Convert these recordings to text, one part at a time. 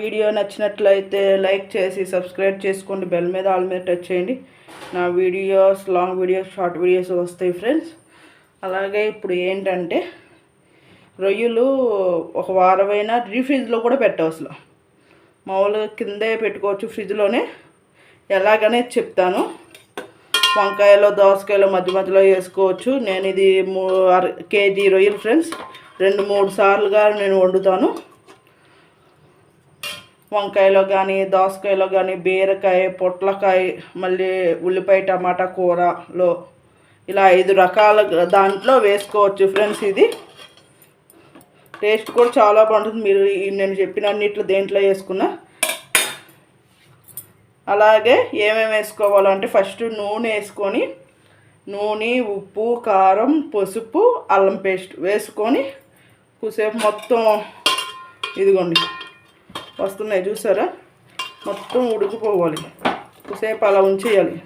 Video నచ్చినట్లయితే like చేసి subscribe చేసుకోండి, బెల్ మీద ఆల్ మీద టచ్ చేయండి. నా videos long videos short videos వస్తాయి ఫ్రెండ్స్. అలాగే ఇప్పుడు ఏంటంటే రొయ్యలు ఒక వారమైనా ఫ్రిడ్జ్లో కూడా పెట్టవసలు, మామూలుగా కిందే పెట్టుకోవచ్చు ఫ్రిడ్జ్లోనే. ఎలాగనే చెప్తాను. వంకాయలో దోసకాయలో మధ్య మధ్యలో వేసుకోవచ్చు. నేను ఇది 1 కేజీ రొయ్యలు ఫ్రెండ్స్ 2-3 సార్లుగా నేను వండుతాను. వంకాయలో కానీ దోసకాయలో కానీ బీరకాయ పొట్లకాయ మళ్ళీ ఉల్లిపాయ టమాటా కూరలో ఇలా 5 రకాల దాంట్లో వేసుకోవచ్చు ఫ్రెండ్స్. ఇది టేస్ట్ కూడా చాలా బాగుంటుంది. మీరు నేను చెప్పిన అన్నిట్లో దేంట్లో వేసుకున్నా. అలాగే ఏమేమి వేసుకోవాలంటే ఫస్ట్ నూనె వేసుకొని, నూనె ఉప్పు కారం పసుపు అల్లం పేస్ట్ వేసుకొని కొద్దిసేపు మొత్తం ఇదిగోండి వస్తున్నాయి చూసారా, మొత్తం ఉడికిపోవాలి. కొద్దిసేపు అలా ఉంచేయాలి.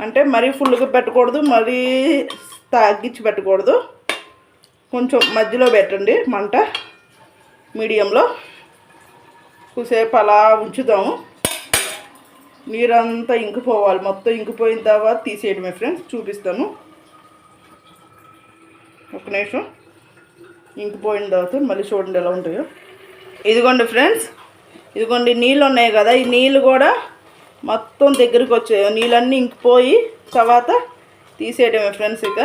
అంటే మరీ ఫుల్గా పెట్టకూడదు, మరీ తగ్గించి పెట్టకూడదు. కొంచెం మధ్యలో పెట్టండి మంట, మీడియంలో. కొద్దిసేపు అలా ఉంచుదాము. నీరంతా ఇంకిపోవాలి. మొత్తం ఇంకిపోయిన తర్వాత తీసేయడమే ఫ్రెండ్స్. చూపిస్తాను ఒక నిమిషం. ఇంకిపోయిన తర్వాత మళ్ళీ చూడండి ఎలా ఉంటాయో. ఇదిగోండి ఫ్రెండ్స్, ఇదిగోండి నీళ్ళు ఉన్నాయి కదా, ఈ నీళ్ళు కూడా మొత్తం దగ్గరికి వచ్చాయి. నీళ్ళన్నీ ఇంకిపోయి తర్వాత తీసేయడమే ఫ్రెండ్స్. ఇక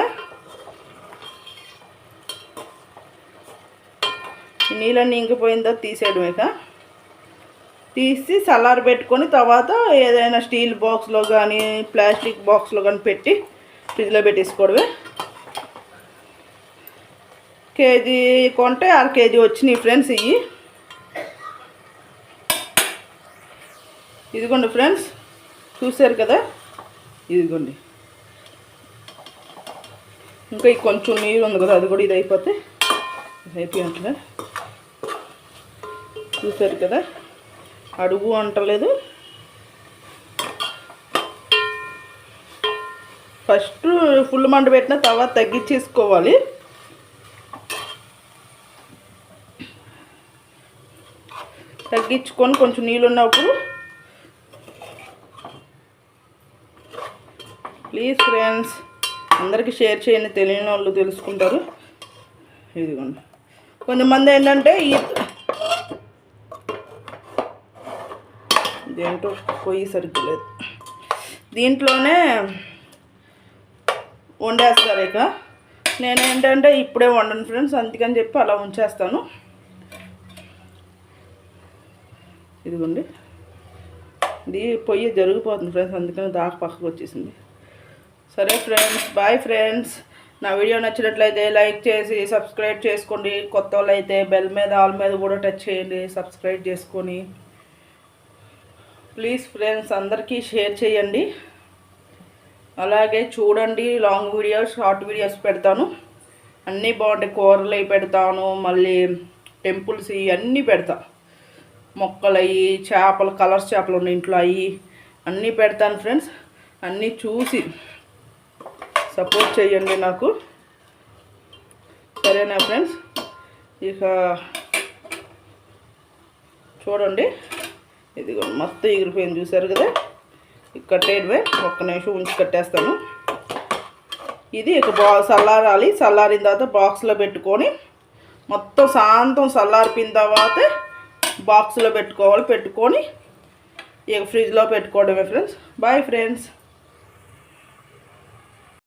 ఈ నీళ్ళన్నీ ఇంకిపోయిన తర్వాత తీసేయడమే. ఇక తీసి చల్లారి పెట్టుకొని తర్వాత ఏదైనా స్టీల్ బాక్స్లో కానీ ప్లాస్టిక్ బాక్స్లో కానీ పెట్టి ఫ్రిడ్జ్లో పెట్టేసుకోవడమే. కేజీ కొంటే 1/2 కేజీ వచ్చినాయి ఫ్రెండ్స్ ఇవి. ఇదిగోండి ఫ్రెండ్స్, చూసారు కదా, ఇదిగోండి. ఇంకా కొంచెం నీరు ఉంది కదా, అది కూడా ఇది అయిపోతే అయిపోయినట్లే. చూసారు కదా, అడుగు అంటలేదు. ఫస్ట్ ఫుల్ మంట పెట్టిన తర్వాత తగ్గించేసుకోవాలి. తగ్గించుకొని కొంచెం నీళ్ళు ఉన్నప్పుడు ప్లీజ్ ఫ్రెండ్స్ అందరికీ షేర్ చేయండి, తెలియని వాళ్ళు తెలుసుకుంటారు. ఇదిగోండి, కొంతమంది ఏంటంటే ఇదేంటో పొయ్యి సరిగ్గా లేదు, దీంట్లోనే వండేస్తారు. ఇక నేనేంటంటే ఇప్పుడే వండను ఫ్రెండ్స్, అందుకని చెప్పి అలా ఉంచేస్తాను. ఇదిగోండి, ఇది పొయ్యి జరిగిపోతుంది ఫ్రెండ్స్, అందుకని దాకా పక్కకు వచ్చేసింది. సరే ఫ్రెండ్స్, బాయ్ ఫ్రెండ్స్. నా వీడియో నచ్చినట్లయితే లైక్ చేసి సబ్స్క్రైబ్ చేసుకోండి. కొత్త వాళ్ళు అయితే బెల్ మీద ఆల్ మీద కూడా టచ్ చేయండి, సబ్స్క్రైబ్ చేసుకొని. ప్లీజ్ ఫ్రెండ్స్ అందరికీ షేర్ చేయండి. అలాగే చూడండి, లాంగ్ వీడియోస్ షార్ట్ వీడియోస్ పెడతాను. అన్నీ బాగుంటాయి. కూరలు అవి పెడతాను, మళ్ళీ టెంపుల్స్ ఇవన్నీ పెడతా. మొక్కలు అవి చేపలు, కలర్స్ చేపలు ఉన్నాయి ఇంట్లో, అవి అన్నీ పెడతాను ఫ్రెండ్స్. అన్నీ చూసి సపోర్ట్ చేయండి నాకు, సరేనా ఫ్రెండ్స్. ఇక చూడండి, ఇదిగో మొత్తం ఎగిరిపోయింది చూసారు కదా. కట్టేయడమే, ఒక్క నిమిషం ఉంచి కట్టేస్తాను. ఇది ఇక చల్లారాలి. చల్లారిన తర్వాత బాక్స్లో పెట్టుకొని మొత్తం శాంతం చల్లారిపోయిన తర్వాత బాక్స్లో పెట్టుకోవాలి. పెట్టుకొని ఇక ఫ్రిడ్జ్లో పెట్టుకోవడమే ఫ్రెండ్స్. Bye friends.